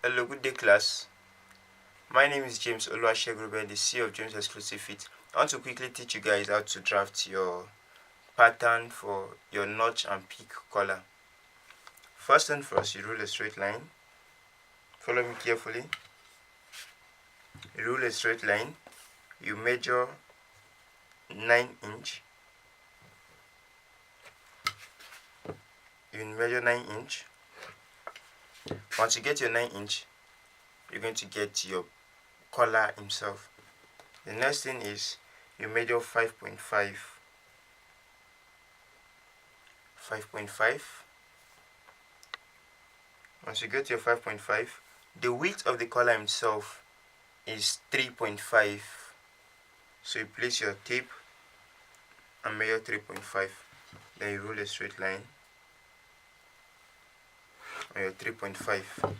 Hello, good day class. My name is James Oluwasegun, the CEO of James Exclusive Fit. I want to quickly teach you guys how to draft your pattern for your notch and peak collar. First and first, you rule a straight line. Follow me carefully. You rule a straight line. You measure 9 inch. You measure 9 inch. Once you get your 9 inch, you're going to get your collar himself. The next thing is you measure 5.5. 5.5. Once you get your 5.5, the width of the collar himself is 3.5. So you place your tape and measure 3.5. Then you rule a straight line on your 3.5.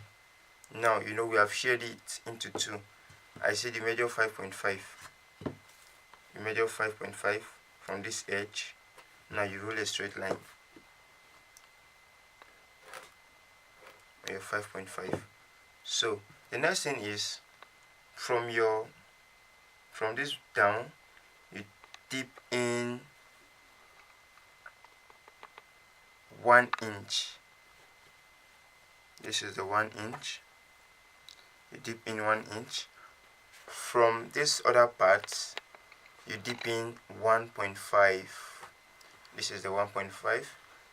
Now you know we have shared it into two. I said you measure 5.5. You measure 5.5 from this edge. Now you rule a straight line on your 5.5. So the next thing is from this down, you dip in 1 inch. This is the 1 inch. You dip in 1 inch. From this other part, you dip in 1.5. This is the 1.5.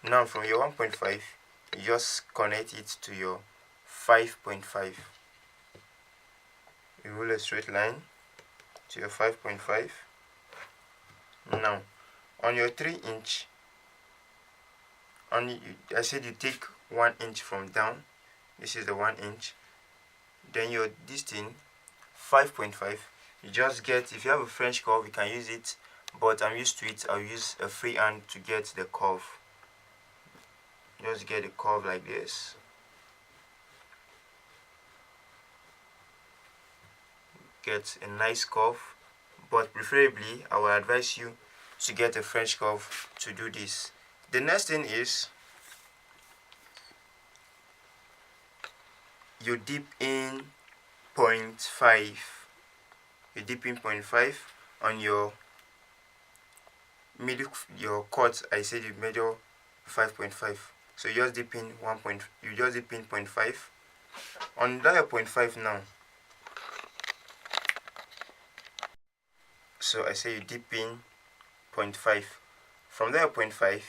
Now from your 1.5, you just connect it to your 5.5. You rule a straight line to your 5.5. Now on your 3 inch, I said you take 1 inch from down. This is the 1 inch. Then your this thing 5.5. You just get, if you have a French curve, you can use it, but I'm used to it. I'll use a free hand to get the curve. Just get a curve like this. Get a nice curve, but preferably I will advise you to get a French curve to do this. The next thing is you dip in 0.5. You dip in 0.5 on your middle, your cut. I said you measure 5.5. So you just dip in 0.5 on that 0.5 now. So I say you dip in 0.5. From that 0.5,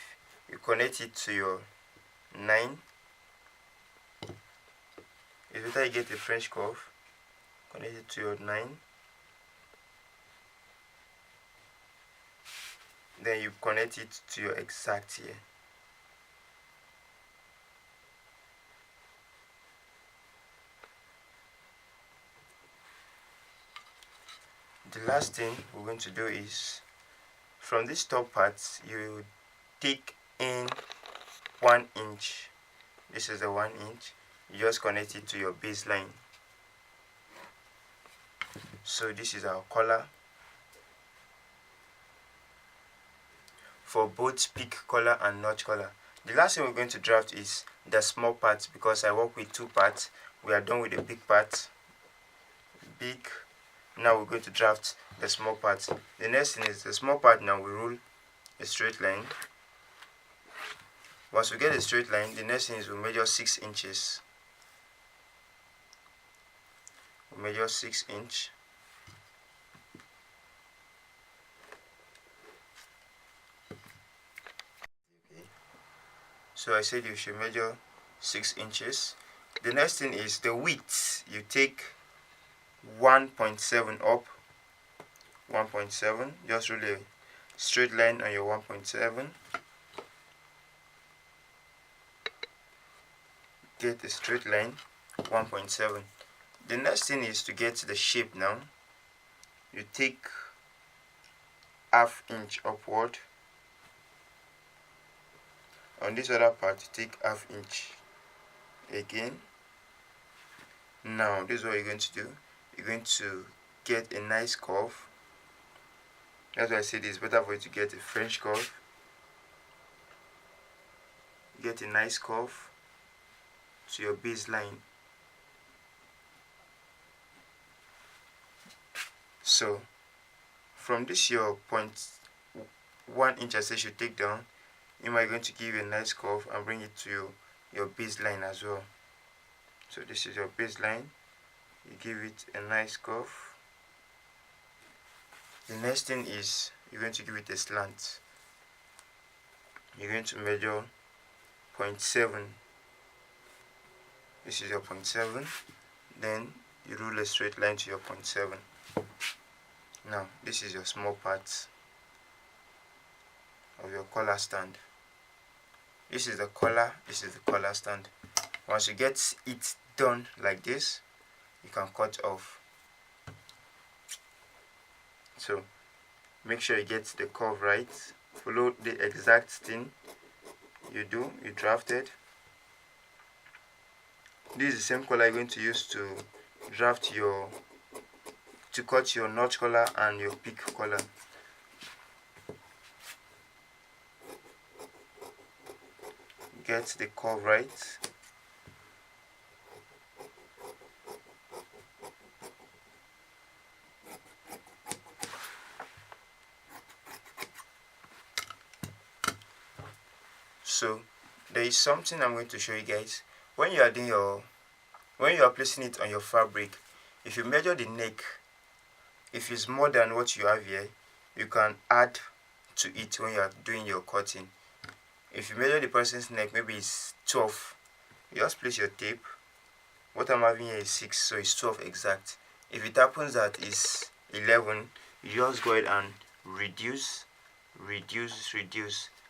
you connect it to your 9. It's better you get a French curve. Connect it to your 9. Then you connect it to your exact here. The last thing we're going to do is from this top part, you take in 1 inch. This is the 1 inch. You just connect it to your baseline. So this is our collar for both peak collar and notch collar. The last thing we're going to draft is the small part, because I work with 2 parts. We are done with the big part. Big. Now we're going to draft the small part. The next thing is the small part. Now we rule a straight line. Once we get a straight line, the next thing is we measure 6 inches. We measure 6 inch. Okay. So I said you should measure 6 inches. The next thing is the width. You take 1.7 up. 1.7. Just rule a straight line on your 1.7. Get a straight line 1.7. The next thing is to get the shape now. You take ½ inch upward. On this other part, you take ½ inch again. Now this is what you're going to do. You're going to get a nice curve. That's why I said it's better for you to get a French curve. Get a nice curve to your baseline. So from this your 0.1 inches you should take down, you might going to give a nice curve and bring it to your baseline as well. So this is your baseline, you give it a nice curve. The next thing is you're going to give it a slant. You're going to measure 0.7. This is your 0.7. Then you rule a straight line to your 0.7. Now this is your small part of your collar stand. This is the collar, this is the collar stand. Once you get it done like this, you can cut off. So make sure you get the curve right. Follow the exact thing you drafted. This is the same collar you're going to use to cut your notch collar and your peak collar. Get the curve right. So there is something I'm going to show you guys. When you are placing it on your fabric, if you measure the neck, if it's more than what you have here, you can add to it when you are doing your cutting. If you measure the person's neck, maybe it's 12, you just place your tape. What I'm having here is 6, so it's 12 exact. If it happens that it's 11, you just go ahead and reduce.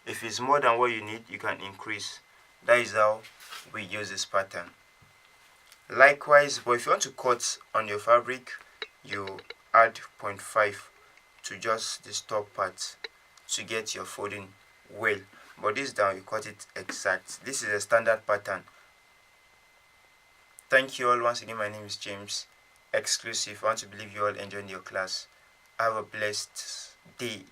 If it's more than what you need, you can increase. That is how we use this pattern. Likewise, but if you want to cut on your fabric, you add 0.5 to just this top part to get your folding well. But this down, you cut it exact. This is a standard pattern. Thank you all once again. My name is James Exclusive. I want to believe you all enjoyed your class. Have a blessed day.